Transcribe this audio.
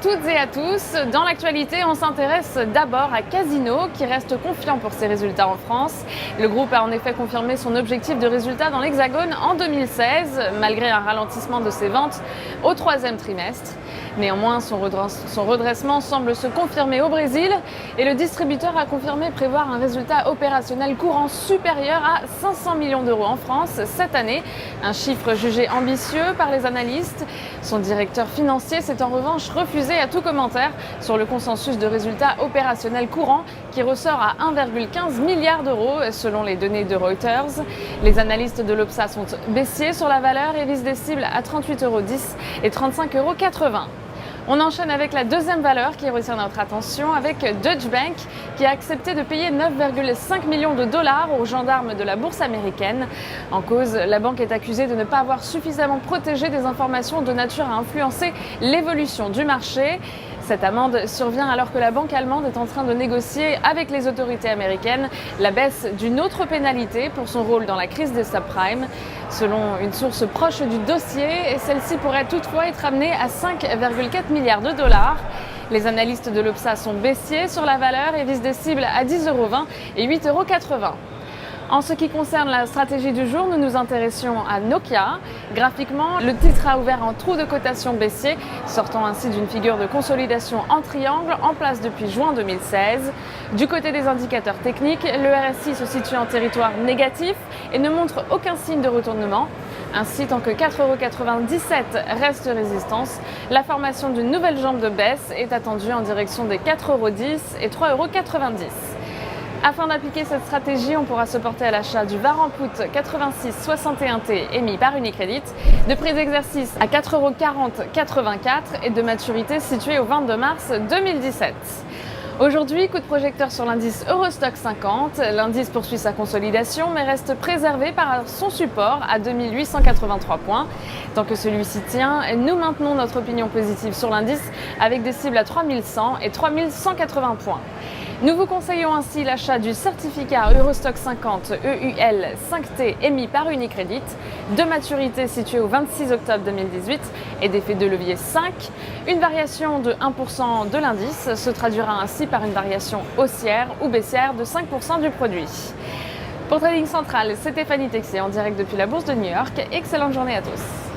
toutes et à tous. Dans l'actualité, on s'intéresse d'abord à Casino, qui reste confiant pour ses résultats en France. Le groupe a en effet confirmé son objectif de résultat dans l'Hexagone en 2016, malgré un ralentissement de ses ventes au troisième trimestre. Néanmoins, son redressement semble se confirmer au Brésil et le distributeur a confirmé prévoir un résultat opérationnel courant supérieur à 500 millions d'euros en France cette année, un chiffre jugé ambitieux par les analystes. Son directeur financier s'est en revanche refusé à tout commentaire sur le consensus de résultats opérationnels courants qui ressort à 1,15 milliard d'euros selon les données de Reuters. Les analystes de l'Opsa sont baissiers sur la valeur et visent des cibles à 38,10 € et 35,80 €. On enchaîne avec la deuxième valeur qui retient notre attention, avec Deutsche Bank, qui a accepté de payer 9,5 millions de dollars aux gendarmes de la bourse américaine. En cause, la banque est accusée de ne pas avoir suffisamment protégé des informations de nature à influencer l'évolution du marché. Cette amende survient alors que la banque allemande est en train de négocier avec les autorités américaines la baisse d'une autre pénalité pour son rôle dans la crise des subprimes. Selon une source proche du dossier, celle-ci pourrait toutefois être amenée à 5,4 milliards de dollars. Les analystes de l'Opsa sont baissiers sur la valeur et visent des cibles à 10,20 € et 8,80 €. En ce qui concerne la stratégie du jour, nous nous intéressions à Nokia. Graphiquement, le titre a ouvert en trou de cotation baissier, sortant ainsi d'une figure de consolidation en triangle en place depuis juin 2016. Du côté des indicateurs techniques, le RSI se situe en territoire négatif et ne montre aucun signe de retournement. Ainsi, tant que 4,97 € reste résistance, la formation d'une nouvelle jambe de baisse est attendue en direction des 4,10 € et 3,90 €. Afin d'appliquer cette stratégie, on pourra se porter à l'achat du Varan Put 8661T émis par Unicredit, de prix d'exercice à 4,40 € et de maturité située au 22 mars 2017. Aujourd'hui, coup de projecteur sur l'indice Eurostoxx 50. L'indice poursuit sa consolidation mais reste préservé par son support à 2883 points. Tant que celui-ci tient, nous maintenons notre opinion positive sur l'indice avec des cibles à 3100 et 3180 points. Nous vous conseillons ainsi l'achat du certificat Eurostoxx 50 EUL 5T émis par Unicredit, de maturité située au 26 octobre 2018 et d'effet de levier 5. Une variation de 1% de l'indice se traduira ainsi par une variation haussière ou baissière de 5% du produit. Pour Trading Central, c'est Stéphanie Texier en direct depuis la Bourse de New York. Excellente journée à tous.